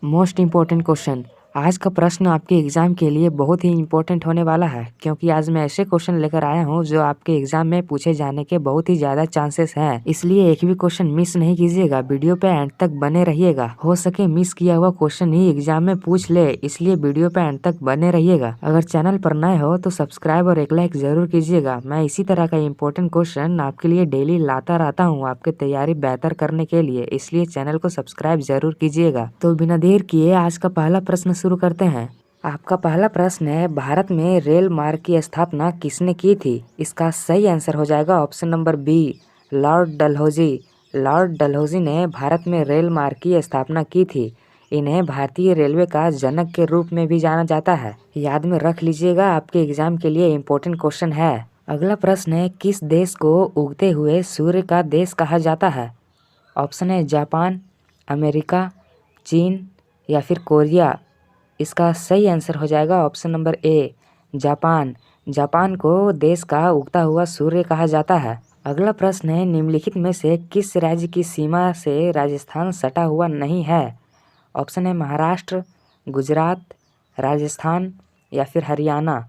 Most important question. आज का प्रश्न आपके एग्जाम के लिए बहुत ही इम्पोर्टेंट होने वाला है, क्योंकि आज मैं ऐसे क्वेश्चन लेकर आया हूं जो आपके एग्जाम में पूछे जाने के बहुत ही ज्यादा चांसेस हैं। इसलिए एक भी क्वेश्चन मिस नहीं कीजिएगा, वीडियो पे एंड तक बने रहिएगा। हो सके मिस किया हुआ क्वेश्चन ही एग्जाम में पूछ ले, इसलिए वीडियो पे एंड तक बने रहिएगा। अगर चैनल पर नए हो तो सब्सक्राइब और एक लाइक जरूर कीजिएगा। मैं इसी तरह का इम्पोर्टेंट क्वेश्चन आपके लिए डेली लाता रहता हूँ आपकी तैयारी बेहतर करने के लिए, इसलिए चैनल को सब्सक्राइब जरूर कीजिएगा। तो बिना देर किए आज का पहला प्रश्न शुरू करते हैं। आपका पहला प्रश्न है, भारत में रेल मार्ग की स्थापना किसने की थी? इसका सही आंसर हो जाएगा option number B, Lord Dalhousie. Lord Dalhousie ने भारत में रेल मार्ग की स्थापना की थी। इन्हें भारतीय रेलवे का जनक के रूप में भी जाना जाता है। याद में रख लीजिएगा, आपके एग्जाम के लिए इम्पोर्टेंट क्वेश्चन है। अगला प्रश्न है, किस देश को उगते हुए सूर्य का देश कहा जाता है? ऑप्शन है जापान, अमेरिका, चीन या फिर कोरिया। इसका सही आंसर हो जाएगा ऑप्शन नंबर ए, जापान। जापान को देश का उगता हुआ सूर्य कहा जाता है। अगला प्रश्न है, निम्नलिखित में से किस राज्य की सीमा से राजस्थान सटा हुआ नहीं है? ऑप्शन है महाराष्ट्र, गुजरात, राजस्थान या फिर हरियाणा।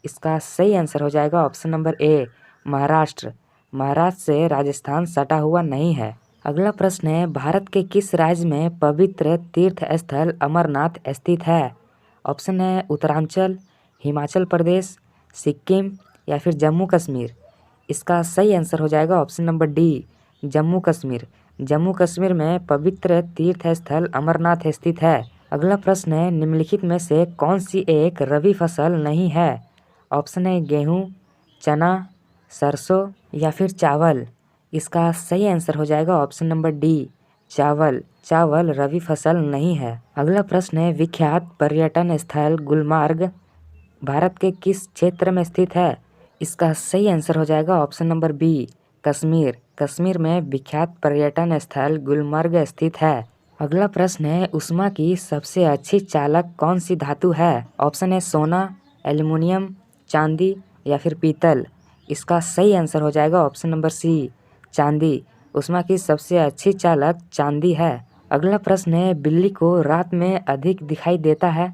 इसका सही आंसर हो जाएगा ऑप्शन नंबर ए, महाराष्ट्र। महाराष्ट्र से राजस्थान सटा हुआ नहीं है। अगला प्रश्न है, भारत के किस राज्य में पवित्र तीर्थ स्थल अमरनाथ स्थित है? ऑप्शन है उत्तरांचल, हिमाचल प्रदेश, सिक्किम या फिर जम्मू कश्मीर। इसका सही आंसर हो जाएगा option number D, Jammu Kashmir. Jammu Kashmir में पवित्र तीर्थ स्थल अमरनाथ स्थित है। अगला प्रश्न है, निम्नलिखित में से कौन सी एक रबी फसल नहीं है? ऑप्शन है गेहूँ, चना, सरसों या फिर चावल। इसका सही आंसर हो जाएगा ऑप्शन नंबर डी, चावल। चावल रबी फसल नहीं है। अगला प्रश्न है, विख्यात पर्यटन स्थल गुलमार्ग भारत के किस क्षेत्र में स्थित है? इसका सही आंसर हो जाएगा option number B, Kashmir. Kashmir में विख्यात पर्यटन स्थल गुलमर्ग स्थित है। अगला प्रश्न है, ऊष्मा की सबसे अच्छी चालक कौन सी धातु है? ऑप्शन है सोना, एल्युमिनियम, चांदी या फिर पीतल। इसका सही आंसर हो जाएगा ऑप्शन नंबर सी, चांदी। ऊष्मा की सबसे अच्छी चालक चांदी है। अगला प्रश्न है, बिल्ली को रात में अधिक दिखाई देता है?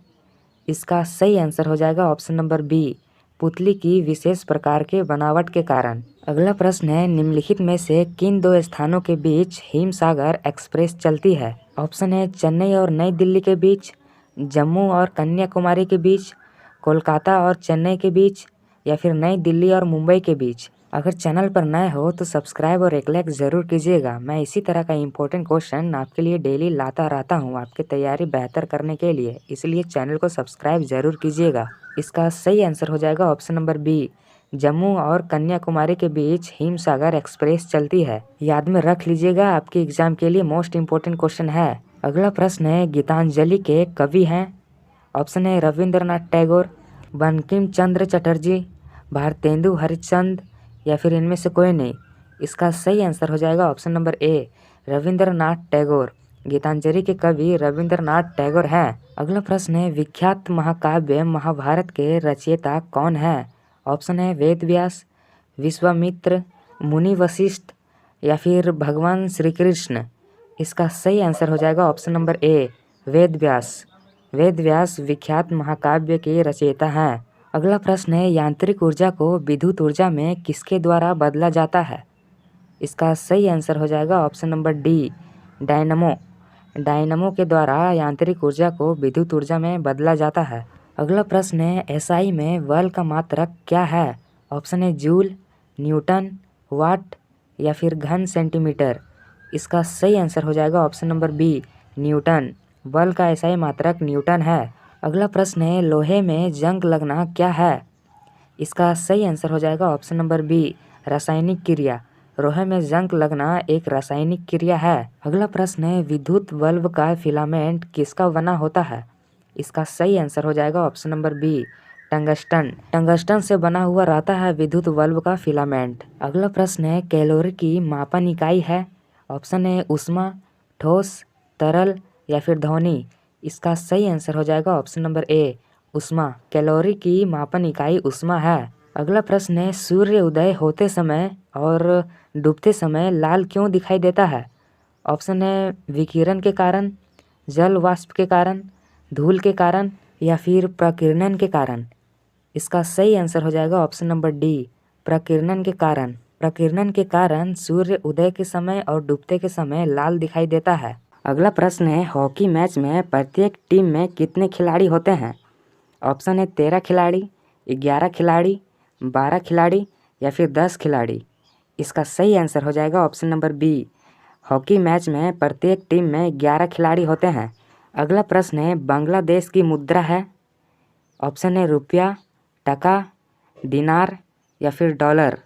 इसका सही आंसर हो जाएगा ऑप्शन नंबर बी, पुतली की विशेष प्रकार के बनावट के कारण। अगला प्रश्न है, निम्नलिखित में से किन दो स्थानों के बीच हिमसागर एक्सप्रेस चलती है? ऑप्शन है चेन्नई और नई दिल्ली के बीच, जम्मू और कन्याकुमारी के बीच, कोलकाता और चेन्नई के बीच या फिर नई दिल्ली और मुंबई के बीच। अगर चैनल पर नए हो तो सब्सक्राइब और एक लाइक ज़रूर कीजिएगा। मैं इसी तरह का इम्पोर्टेंट क्वेश्चन आपके लिए डेली लाता रहता हूँ आपकी तैयारी बेहतर करने के लिए, इसलिए चैनल को सब्सक्राइब ज़रूर कीजिएगा। इसका सही आंसर हो जाएगा ऑप्शन नंबर बी, जम्मू और कन्याकुमारी के बीच हिमसागर एक्सप्रेस चलती है। याद में रख लीजिएगा, आपके एग्जाम के लिए मोस्ट इम्पोर्टेंट क्वेश्चन है। अगला प्रश्न है, गीतांजलि के कवि हैं? ऑप्शन है रविंद्रनाथ टैगोर, बंकिम चंद्र चटर्जी, भारतेंदु हरिश्चंद्र या फिर इनमें से कोई नहीं। इसका सही आंसर हो जाएगा option number A, Rabindranath Tagore. Gitanjali के कवि रविंद्रनाथ टैगोर हैं। अगला प्रश्न है, विख्यात महाकाव्य महाभारत के रचयिता कौन है? ऑप्शन है वेद व्यास, विश्वामित्र, मुनि वशिष्ठ या फिर भगवान श्री कृष्ण। इसका सही आंसर हो जाएगा ऑप्शन नंबर ए, वेद व्यास। वेद व्यास विख्यात महाकाव्य के रचयिता हैं। अगला प्रश्न है, यांत्रिक ऊर्जा को विद्युत ऊर्जा में किसके द्वारा बदला जाता है? इसका सही आंसर हो जाएगा option number D, dynamo. Dynamo के द्वारा यांत्रिक ऊर्जा को विद्युत ऊर्जा में बदला जाता है। अगला प्रश्न है, एसआई में बल का मात्रक क्या है? ऑप्शन है जूल, न्यूटन, वाट या फिर घन सेंटीमीटर। इसका सही आंसर हो जाएगा ऑप्शन नंबर बी, न्यूटन। बल का एसआई मात्रक न्यूटन है। अगला प्रश्न है, लोहे में जंग लगना क्या है? इसका सही आंसर हो जाएगा ऑप्शन नंबर बी, रासायनिक क्रिया। लोहे में जंग लगना एक रासायनिक क्रिया है। अगला प्रश्न है, विद्युत बल्ब का फिलामेंट किसका बना होता है? इसका सही आंसर हो जाएगा option number B, tungsten. Tungsten से बना हुआ रहता है विद्युत बल्ब का फिलामेंट। अगला प्रश्न है, कैलोरी की मापन इकाई है? ऑप्शन है ऊष्मा, ठोस, तरल या फिर ध्वनि। इसका सही आंसर हो जाएगा ऑप्शन नंबर ए, ऊष्मा। कैलोरी की मापन इकाई ऊष्मा है। अगला प्रश्न है, सूर्य उदय होते समय और डूबते समय लाल क्यों दिखाई देता है? ऑप्शन है विकिरण के कारण, जल वाष्प के कारण, धूल के कारण या फिर प्रकीर्णन के कारण? इसका सही आंसर हो जाएगा ऑप्शन नंबर डी, प्रकीर्णन के कारण। प्रकीर्णन के कारण सूर्य उदय के समय और डूबते के समय लाल दिखाई देता है। अगला प्रश्न है, हॉकी मैच में प्रत्येक टीम में कितने खिलाड़ी होते हैं? ऑप्शन है 13 खिलाड़ी, 11 खिलाड़ी, 12 खिलाड़ी या फिर 10 खिलाड़ी। इसका सही आंसर हो जाएगा option number B, hockey match में प्रत्येक टीम में 11 खिलाड़ी होते हैं। अगला प्रश्न है, बांग्लादेश की मुद्रा है? ऑप्शन है रुपया, टका, दिनार या फिर डॉलर।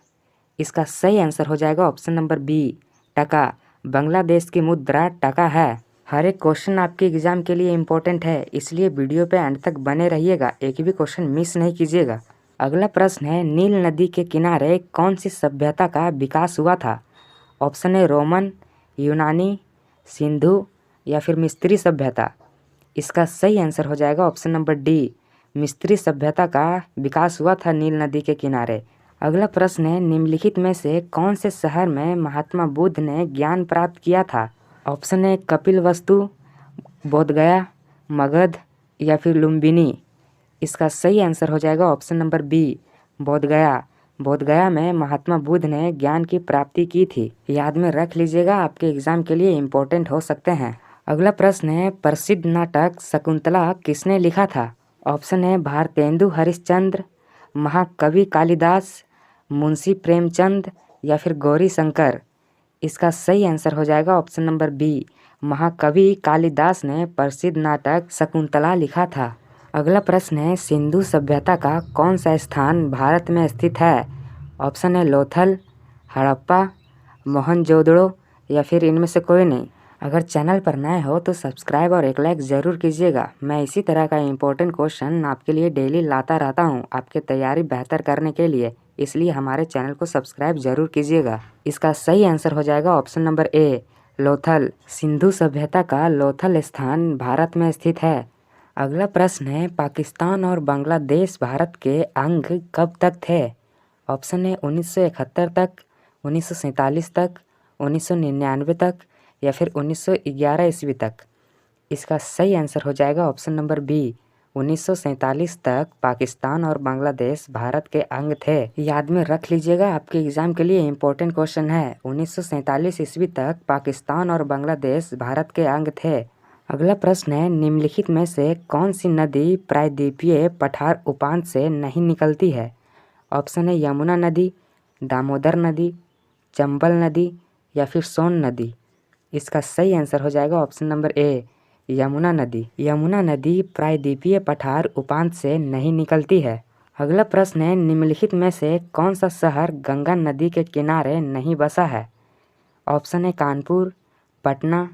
इसका सही आंसर हो जाएगा ऑप्शन नंबर बी, टका। बांग्लादेश की मुद्रा टका है। हर एक क्वेश्चन आपके एग्जाम के लिए इम्पोर्टेंट है, इसलिए वीडियो पे अंत तक बने रहिएगा, एक भी क्वेश्चन मिस नहीं कीजिएगा। अगला प्रश्न है, नील नदी के किनारे कौन सी सभ्यता का विकास हुआ था? ऑप्शन है रोमन, यूनानी, सिंधु या फिर मिस्री सभ्यता। इसका सही आंसर हो जाएगा ऑप्शन नंबर डी, मिस्री सभ्यता का विकास हुआ था नील नदी के किनारे। अगला प्रश्न है, निम्नलिखित में से कौन से शहर में महात्मा बुद्ध ने ज्ञान प्राप्त किया था? ऑप्शन है कपिलवस्तु, बोधगया, मगध या फिर लुम्बिनी। इसका सही आंसर हो जाएगा option number B, Bodhgaya. Bodhgaya में महात्मा बुद्ध ने ज्ञान की प्राप्ति की थी। याद में रख लीजिएगा, आपके एग्जाम के लिए इम्पोर्टेंट हो सकते हैं। अगला प्रश्न है, प्रसिद्ध नाटक शकुंतला किसने लिखा था? ऑप्शन है भारतेंदु हरिश्चंद्र, महाकवि कालिदास, मुंशी प्रेमचंद या फिर गौरी शंकर। इसका सही आंसर हो जाएगा ऑप्शन नंबर बी, महाकवि कालिदास ने प्रसिद्ध नाटक शकुंतला लिखा था। अगला प्रश्न है, सिंधु सभ्यता का कौन सा स्थान भारत में स्थित है? ऑप्शन है लोथल, हड़प्पा, मोहनजोदड़ो या फिर इनमें से कोई नहीं। अगर चैनल पर नए हो तो सब्सक्राइब और एक लाइक ज़रूर कीजिएगा। मैं इसी तरह का इम्पोर्टेंट क्वेश्चन आपके लिए डेली लाता रहता हूँ, आपके तैयारी बेहतर करने के लिए, इसलिए हमारे चैनल को सब्सक्राइब जरूर कीजिएगा। इसका सही आंसर हो जाएगा ऑप्शन नंबर ए, लोथल। सिंधु सभ्यता का लोथल स्थान भारत में स्थित है। अगला प्रश्न है, पाकिस्तान और बांग्लादेश भारत के अंग कब तक थे? ऑप्शन है 1971 तक, 1947 तक, 1999 तक या फिर 1911 ईस्वी तक। इसका सही आंसर हो जाएगा ऑप्शन नंबर बी, 1947 तक पाकिस्तान और बांग्लादेश भारत के अंग थे। याद में रख लीजिएगा, आपके एग्जाम के लिए इम्पोर्टेंट क्वेश्चन है। 1947 ईस्वी तक पाकिस्तान और बांग्लादेश भारत के अंग थे। अगला प्रश्न है, निम्नलिखित में से कौन सी नदी प्रायद्वीपीय पठार उपांत से नहीं निकलती है? ऑप्शन है यमुना नदी, दामोदर नदी, चंबल नदी या फिर सोन नदी। इसका सही आंसर हो जाएगा ऑप्शन नंबर ए, यमुना नदी। यमुना नदी प्रायद्वीपीय पठार उपांत से नहीं निकलती है। अगला प्रश्न है, निम्नलिखित में से कौन सा शहर गंगा नदी के किनारे नहीं बसा है? ऑप्शन है कानपुर, पटना,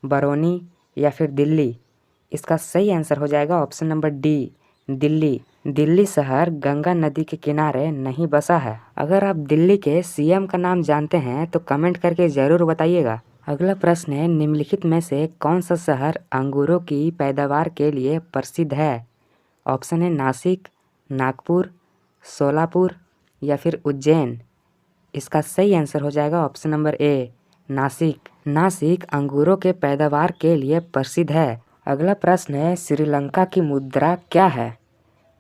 बरौनी या फिर दिल्ली। इसका सही आंसर हो जाएगा option number D, Delhi. Delhi शहर गंगा नदी के किनारे नहीं बसा है। अगर आप दिल्ली के सीएम का नाम जानते हैं तो कमेंट करके ज़रूर बताइएगा। अगला प्रश्न है, निम्नलिखित में से कौन सा शहर अंगूरों की पैदावार के लिए प्रसिद्ध है? ऑप्शन है नासिक, नागपुर, सोलापुर या फिर उज्जैन। इसका सही आंसर हो जाएगा ऑप्शन नंबर ए, नासिक। नासिक अंगूरों के पैदावार के लिए प्रसिद्ध है। अगला प्रश्न है, श्रीलंका की मुद्रा क्या है?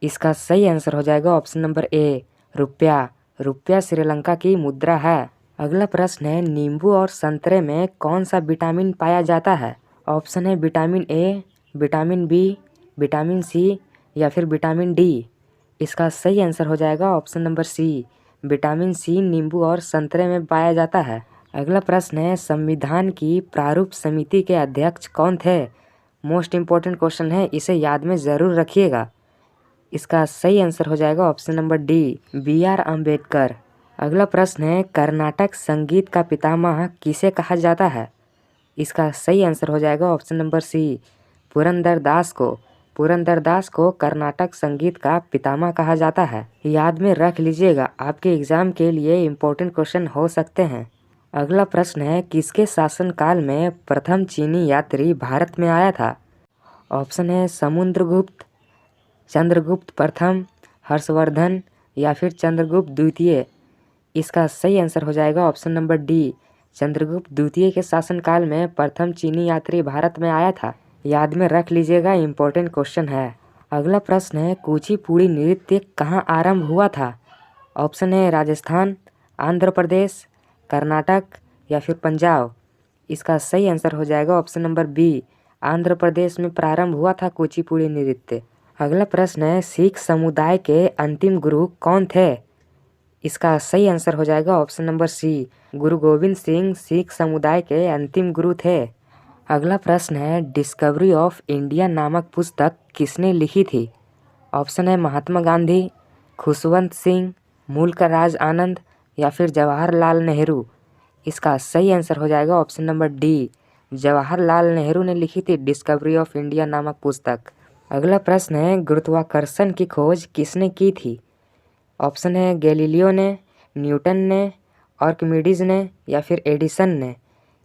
इसका सही आंसर हो जाएगा ऑप्शन नंबर ए, रुपया। रुपया श्रीलंका की मुद्रा है। अगला प्रश्न है, नींबू और संतरे में कौन सा विटामिन पाया जाता है? ऑप्शन है vitamin A, vitamin B, vitamin C या फिर विटामिन डी। इसका सही आंसर हो जाएगा option number C, vitamin C नींबू और संतरे में पाया जाता है। अगला प्रश्न है, संविधान की प्रारूप समिति के अध्यक्ष कौन थे? मोस्ट इम्पोर्टेंट क्वेश्चन है, इसे याद में ज़रूर रखिएगा। इसका सही आंसर हो जाएगा option number D, BR Ambedkar. अगला प्रश्न है, कर्नाटक संगीत का पितामह किसे कहा जाता है? इसका सही आंसर हो जाएगा ऑप्शन नंबर सी, पुरंदरदास को। पुरंदरदास को कर्नाटक संगीत का पितामह कहा जाता है। याद में रख लीजिएगा, आपके एग्जाम के लिए इम्पोर्टेंट क्वेश्चन हो सकते हैं। अगला प्रश्न है, किसके शासनकाल में प्रथम चीनी यात्री भारत में आया था? ऑप्शन है समुद्रगुप्त, चंद्रगुप्त प्रथम, हर्षवर्धन या फिर चंद्रगुप्त द्वितीय। इसका सही आंसर हो जाएगा ऑप्शन नंबर डी, चंद्रगुप्त द्वितीय के शासनकाल में प्रथम चीनी यात्री भारत में आया था। याद में रख लीजिएगा, इम्पोर्टेंट क्वेश्चन है। अगला प्रश्न है, कुचिपुड़ी नृत्य कहाँ आरंभ हुआ था? ऑप्शन है राजस्थान, आंध्र प्रदेश, कर्नाटक या फिर पंजाब। इसका सही आंसर हो जाएगा option number B, Andhra Pradesh में प्रारंभ हुआ था कुचिपुड़ी नृत्य। अगला प्रश्न है, सिख समुदाय के अंतिम गुरु कौन थे? इसका सही आंसर हो जाएगा ऑप्शन नंबर सी, गुरु गोविंद सिंह सिख समुदाय के अंतिम गुरु थे। अगला प्रश्न है, डिस्कवरी ऑफ इंडिया नामक पुस्तक किसने लिखी थी? ऑप्शन है महात्मा गांधी, खुशवंत सिंह, मूलक राज आनंद या फिर जवाहरलाल नेहरू। इसका सही आंसर हो जाएगा option number D, Jawaharlal Nehru ने लिखी थी डिस्कवरी ऑफ इंडिया नामक पुस्तक। अगला प्रश्न है, गुरुत्वाकर्षण की खोज किसने की थी? ऑप्शन है गैलीलियो ने, न्यूटन ने, आर्किमिडीज ने या फिर एडिसन ने।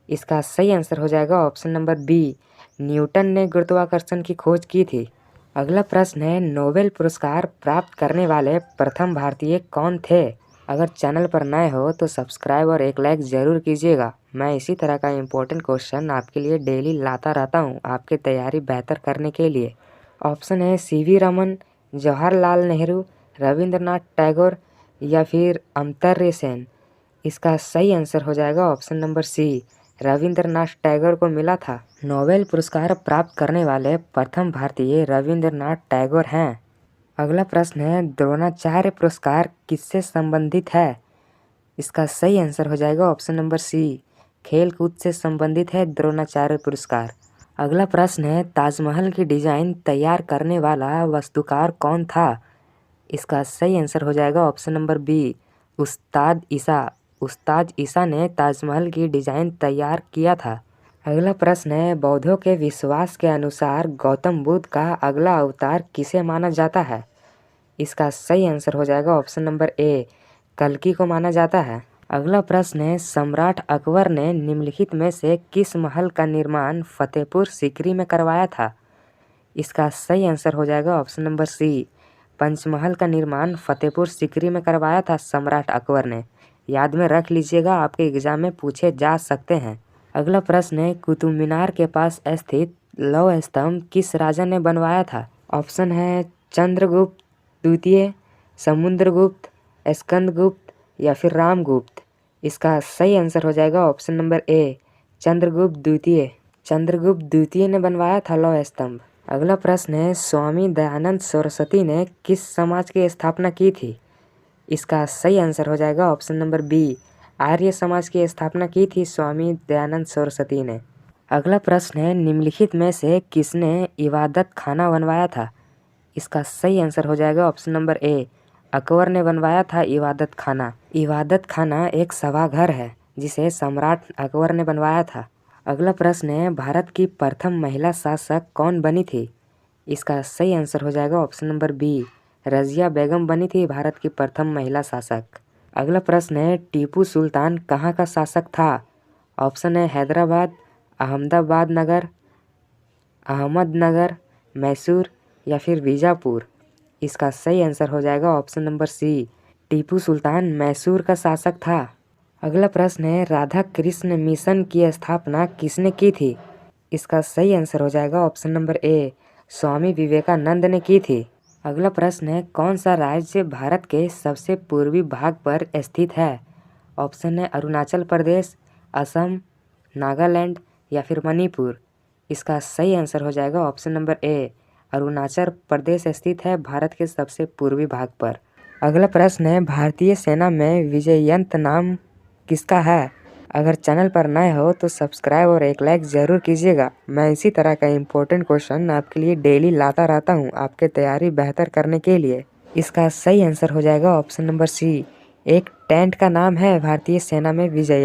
इसका सही आंसर हो जाएगा ऑप्शन नंबर बी, न्यूटन ने गुरुत्वाकर्षण की खोज की थी। अगला प्रश्न है, नोबेल पुरस्कार प्राप्त करने वाले प्रथम भारतीय कौन थे? अगर चैनल पर नए हो तो सब्सक्राइब और एक लाइक ज़रूर कीजिएगा। मैं इसी तरह का इम्पोर्टेंट क्वेश्चन आपके लिए डेली लाता रहता हूँ आपकी तैयारी बेहतर करने के लिए। ऑप्शन है सीवी रमन, जवाहरलाल नेहरू, रविंद्रनाथ टैगोर या फिर अमर्त्य सेन। इसका सही आंसर हो जाएगा option number C, Rabindranath Tagore को मिला था। नोबेल पुरस्कार प्राप्त करने वाले प्रथम भारतीय रविंद्रनाथ टैगोर हैं। अगला प्रश्न है, द्रोणाचार्य पुरस्कार किससे संबंधित है? इसका सही आंसर हो जाएगा ऑप्शन नंबर सी, खेल कूद से संबंधित है द्रोणाचार्य पुरस्कार। अगला प्रश्न है, ताजमहल की डिजाइन तैयार करने वाला वास्तुकार कौन था? इसका सही आंसर हो जाएगा ऑप्शन नंबर बी, उस्ताद ईसा। उस्ताद ईसा ने ताजमहल की डिजाइन तैयार किया था। अगला प्रश्न है, बौद्धों के विश्वास के अनुसार गौतम बुद्ध का अगला अवतार किसे माना जाता है? इसका सही आंसर हो जाएगा ऑप्शन नंबर ए, कल्कि को माना जाता है। अगला प्रश्न है, सम्राट अकबर ने निम्नलिखित में से किस महल का निर्माण फतेहपुर सीकरी में करवाया था? इसका सही आंसर हो जाएगा ऑप्शन नंबर सी, पंचमहल का निर्माण फतेहपुर सीकरी में करवाया था सम्राट अकबर ने। याद में रख लीजिएगा, आपके एग्जाम में पूछे जा सकते हैं। अगला प्रश्न है, कुतुब मीनार के पास स्थित लौह स्तंभ किस राजा ने बनवाया था? ऑप्शन है चंद्रगुप्त द्वितीय, समुद्रगुप्त, स्कंदगुप्त या फिर रामगुप्त। इसका सही आंसर हो जाएगा ऑप्शन नंबर ए, चंद्रगुप्त द्वितीय। चंद्रगुप्त द्वितीय ने बनवाया था लौह स्तंभ। अगला प्रश्न है, स्वामी दयानंद सरस्वती ने किस समाज की स्थापना की थी? इसका सही आंसर हो जाएगा option number B, Arya Samaj की स्थापना की थी स्वामी दयानंद सरस्वती ने। अगला प्रश्न है, निम्नलिखित में से किसने इबादत खाना बनवाया था? इसका सही आंसर हो जाएगा ऑप्शन नंबर ए, अकबर ने बनवाया था इबादत खाना। इबादत खाना एक सभाघर है जिसे सम्राट अकबर ने बनवाया था। अगला प्रश्न है, भारत की प्रथम महिला शासक कौन बनी थी? इसका सही आंसर हो जाएगा ऑप्शन नंबर बी, रजिया बेगम बनी थी भारत की प्रथम महिला शासक। अगला प्रश्न है, टीपू सुल्तान कहाँ का शासक था? ऑप्शन है हैदराबाद, अहमदाबाद नगर, अहमदनगर, मैसूर या फिर बीजापुर। इसका सही आंसर हो जाएगा ऑप्शन नंबर सी, टीपू सुल्तान मैसूर का शासक था। अगला प्रश्न है, राधा कृष्ण मिशन की स्थापना किसने की थी? इसका सही आंसर हो जाएगा ऑप्शन नंबर ए, स्वामी विवेकानंद ने की थी। अगला प्रश्न है, कौन सा राज्य भारत के सबसे पूर्वी भाग पर स्थित है? ऑप्शन है अरुणाचल प्रदेश, असम, नागालैंड या फिर मणिपुर। इसका सही आंसर हो जाएगा ऑप्शन नंबर ए, अरुणाचल प्रदेश स्थित है भारत के सबसे पूर्वी भाग पर। अगला प्रश्न है, भारतीय सेना में विजयंत नाम किसका है? अगर चैनल पर नए हो तो सब्सक्राइब और एक लाइक ज़रूर कीजिएगा। मैं इसी तरह का इम्पोर्टेंट क्वेश्चन आपके लिए डेली लाता रहता हूँ आपके तैयारी बेहतर करने के लिए। इसका सही आंसर हो जाएगा ऑप्शन नंबर सी, एक टेंट का नाम है भारतीय सेना में विजयंत।